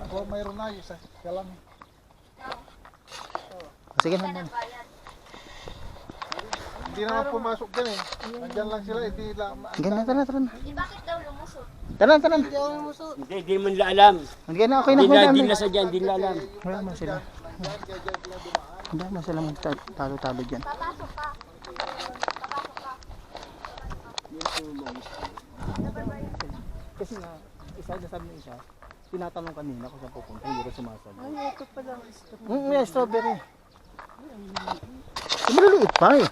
O mayroon na, isa lang. Sige naman. Hindi naman pumasok dyan eh. Nandyan lang sila, hindi lang. Ganyan, tara na. Bakit daw lumusot? Tara na. Hindi mo nila alam. Hindi na, okay na. Hindi na sadya, hindi nila alam. Wala mo sila. Hindi mo sila magtalo-talo dyan. Papasok ka. Kasi nga, isa sabi ng isa, tinatanong kanina kung saan pupunta, hindi ko sumasagot. Ay, ito pala ang strawberry. May strawberry. Maliliit pa eh.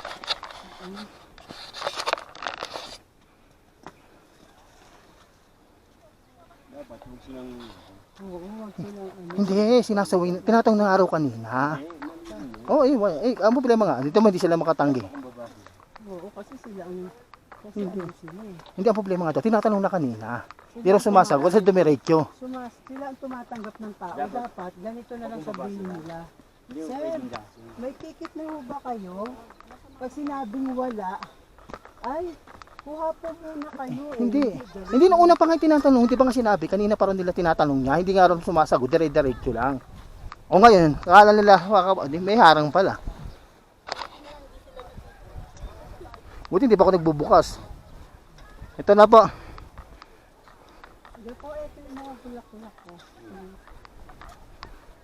Dapat huwag silang... Hindi, sinasawin. Tinatanong ng araw kanina. Oo, ang problema nga, dito mo hindi sila makatanggi. Oo, kasi sila ang... Hindi ang problema nga ito, tinatanong na kanina. Pero sumasagot sa dumiretso. Sila ang tumatanggap ng tao. Dapat, ganito na lang sabihin nila. Sir, may ticket na ho ba kayo? Pag sinabing wala, ay, kuha po muna kayo. Hindi na una pa nga tinatanong, hindi pa nga sinabi, kanina pa rin nila tinatanong niya, hindi nga rin sumasagot, dire-diretso lang. O ngayon, akala nila, may harang pala. Buti hindi pa ako nagbubukas. Ito na po. Ito po, ito yung mga bulak-bulak ko.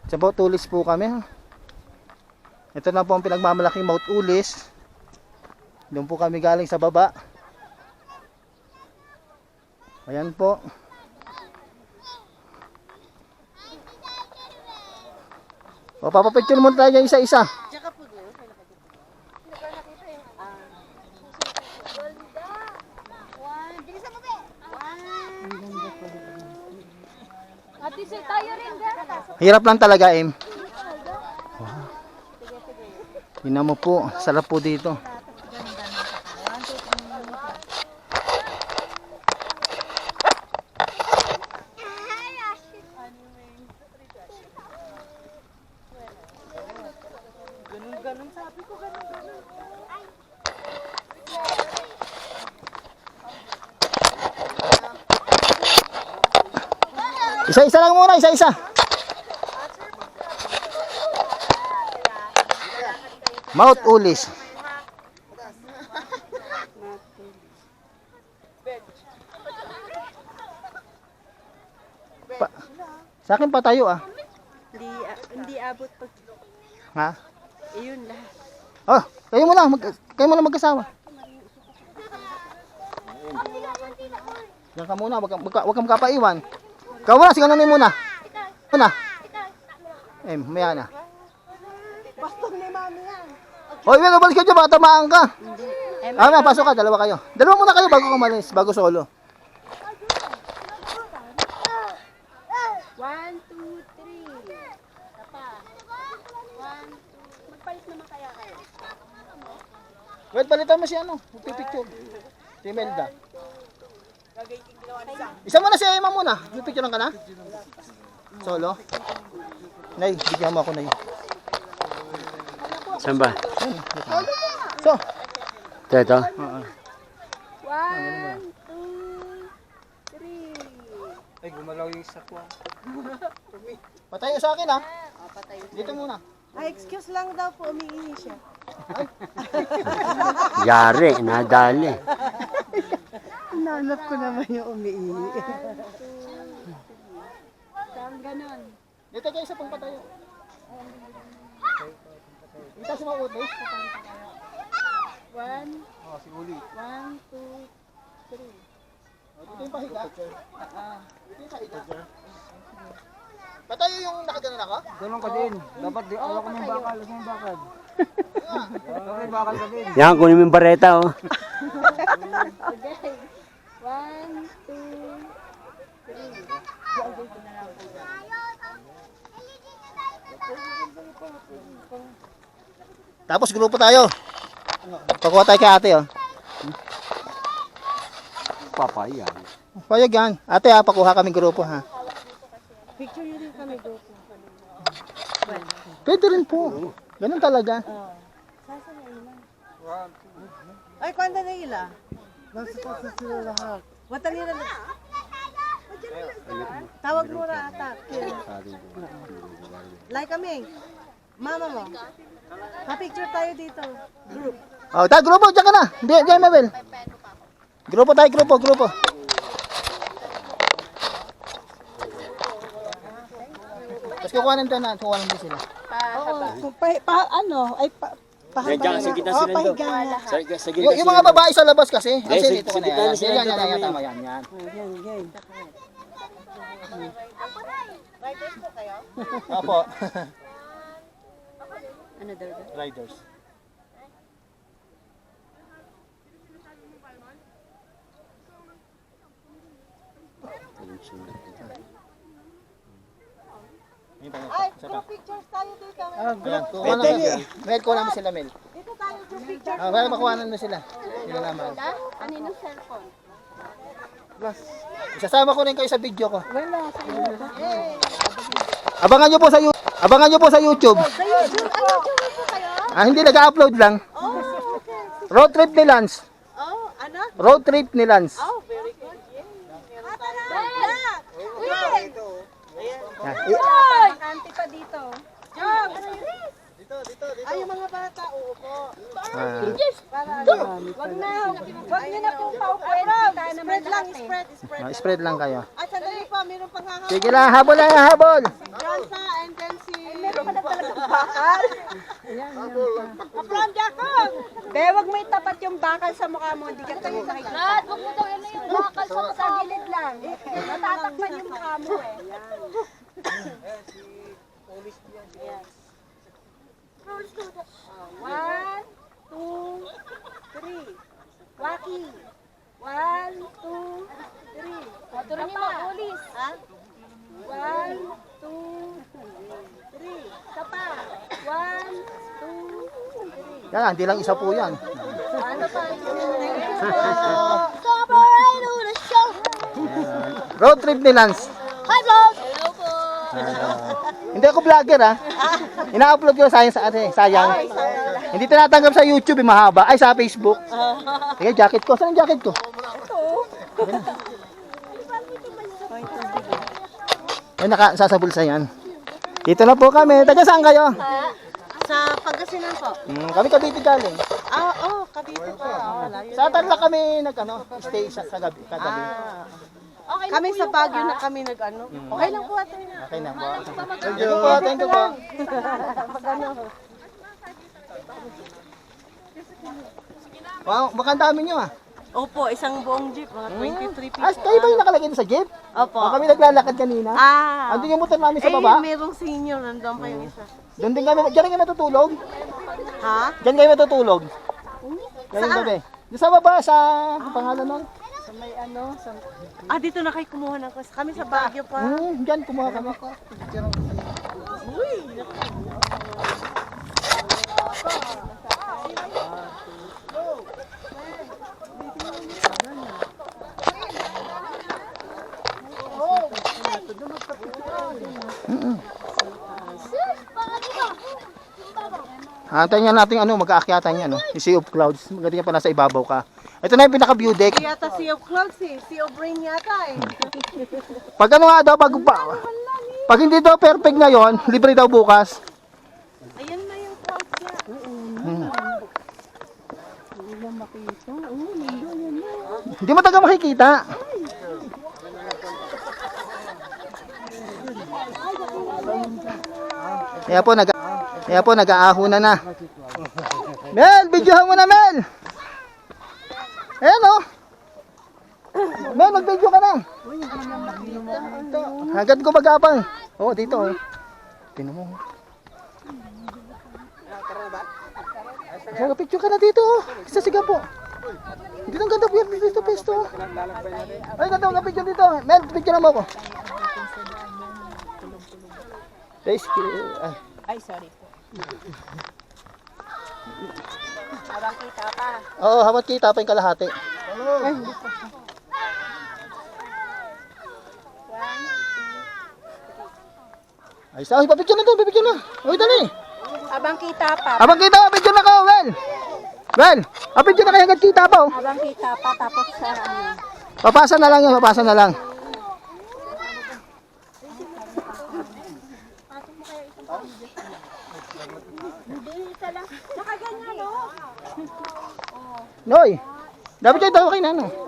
Sa Mount Ulis po kami. Ha? Ito na po ang pinagmamalaking Mount Ulis. Doon po kami galing sa baba. Ayan po. O, papapicture muna tayo yung isa-isa. Ate, sir, tayo rin dyan. Hirap lang talaga, Em. Wow. Tingnan mo po, sarap po dito. Ganun, sabi ko, ganun. Isa-isa lang muna, isa-isa. Mount Ulis. Sa akin pa tayo ah. Hindi abot pag... Ha? Iyon lahat. Oh, kayo muna magkasawa. Diyan ka muna, wag kang makapaiwan. Ikaw muna, sige na muna. Muna. Maya na. Basta ni mami yan. Hoy, balik ka dyan, baka tamaan ka. Pasok ka, dalawa kayo. Dalawa muna kayo bago kumalis, bago solo. 1, 2, 3. Tapa. 1, 2. Magpalit naman kaya kayo. Wait, palitan mo si ano, magpipicture. Si Melda. Isa muna si Emma muna. Pipicturean ka na? Solo? Nay, bigyan mo ako, Nay. Saan ba? So, Ito? 1, 2, 3. Ay, gumalaw yung isa ko. patayo sa akin ha. Dito muna. Ay, excuse lang daw po, umiihi siya. Yari, nadali. Hinanap ko naman yung umiihi. Saan ganon? Dito kayo isa pang patayo. Dito si Mount Ulis. 1, Oh, si Uli. 1, 2, 3. Dito yung pahiga. Dito yung pahiga. Patayo yung nakaganon ako? Ganun ka din. Dapat di awak mo yung bakal. Huwag mo yung bakal. Dapat yung bakal ka din. Yan, kunin mo yung bareta, oh. Okay. 1, 2, 3. Tapos grupo tayo. Pakuha tayo kay ate oh. Papaya. Payag yan. Ate ha, pakuha kami grupo ha. Picture yun rin kami doon. Pwede rin po. Ganun talaga. Ay, kwanda na ila? Nasa kasi sila lahat. Watali na lang. Tawag mo na ata. Like kami. Mama mo. Pa-picture tayo dito. Group. Oh, tayo grupo, diyan ka na. Diyan, Mabel. Grupo tayo, grupo. Tapos kukuhanin din sila. Oo, Diyan, sa gitna sila doon. pahiga nga. Sa gitna Yung mga babae sa labas kasi. Yes, Kasi dito ka sige, na yan. sige, Yan, sige, tama yan. Yan. Opo. Ano daw? Riders. Ay, group pictures tayo dito. Ayan, kuha na sila. Mel, kuha namin sila, Mel. Dito tayo group picture. Para makuhanan mo sila. Sila naman. Kaninong cellphone? Isasama ko rin kayo sa video ko. Wala, sa iyo. Abangan nyo po sa YouTube. Sa YouTube, po kayo? Hindi nag-upload lang. Oh, okay. Road trip ni Lance. Oh, ano? Road trip ni Lance. Oh, very good. Bakante pa dito. Ay, yung mga bata, uupo. Ah, Wag niyo na pong paupuin. Kita naman Spread lang, lahat eh. spread. spread lang kayo. At sandali pa, mayroon pang hahapon. Sige lang, habol. Johnsa, and then si... Meron ka na talagang bakal. From Jacob! Be, wag mo itapat yung bakal sa mukha mo. Hindi ka tayo nakikita. Lahat, wag mo daw yan yung bakal sa gilid lang. Natatakpan yung mukha mo eh. One, two, three. Waki. One, two, three. Turunin mo, ulis. Ha? One, two, three. Isa pa. One, two, three. Yan, hindi lang isa po yan. Ano pa? Stop right on the show. Road trip ni Lance. Hi, vlog! Hello po. Hindi ako vlogger ha. Ina-upload ko sa sayang. Hindi tinatanggap sa YouTube, mahaba. Ay, sa Facebook. Sige, jacket ko. Saan ang jacket ko? Ay, sa bulsa yan. Dito na po kami. Taga saan kayo? Sa Pangasinan po. Kami Cavite galing. Cavite pa. Sa Tarlac kami stay sa kagabi. Okay Kami sa Baguio na kami nag-ano. Okay lang po ate. Okay na po. Thank you po. Thank you po. Wow, baka ang dami nyo ah. Opo, isang buong jeep, mga 23 people. Kayo ba yung nakalagay sa jeep? Opo. Kami naglalakad kanina. Andun yung motor namin sa baba. Merong senior, nandun pa yung isa. Doon din kami, diyan kayo matutulog. Ha? Diyan kayo matutulog. Ngayong gabi. Doon sa baba, sa pangalan nun. Sa may ano, sa... dito na kayo kumuha ng kwas. Kami sa Baguio pa. Diyan, kumuha kami. Antayin natin mag-aakyatan yan, yung Sea of Clouds. Maganda pa nasa ibabaw ka. Ito na yung pinaka-view deck. Hindi yata Sea of Clouds eh. Sea of Rain yata eh. Pag ano nga daw, pag hindi daw perfect ngayon, libre daw bukas. Ayan na yung clouds niya. Hindi mo taga makikita. Kaya po, nag-aahon na. Mel, videohan mo na, Mel! Ayan o. Mel, mag-video ka na. Hagad ko magapang. Dito o. Tinan mo. Picture ka na dito o. Sa siga po. Dito ang ganda po yan. Dito pesto. Ay, ganda ang picture dito. Mel, picture mo ako. Ay, sorry. Habang kita pa. Oo, habang kita pa yung kalahati. Ay, sa papicture na to, papicture na. Uy, dali. Habang kita pa. Habang kita, picture na ka, Well. Well, picture na kayo hanggang kita pa. Habang kita pa, tapos sa Papasa na lang yan, papasa na lang. Hindi, isa lang. Saka ganyan, no? Noy! Dapat kayo daw kayo na, no?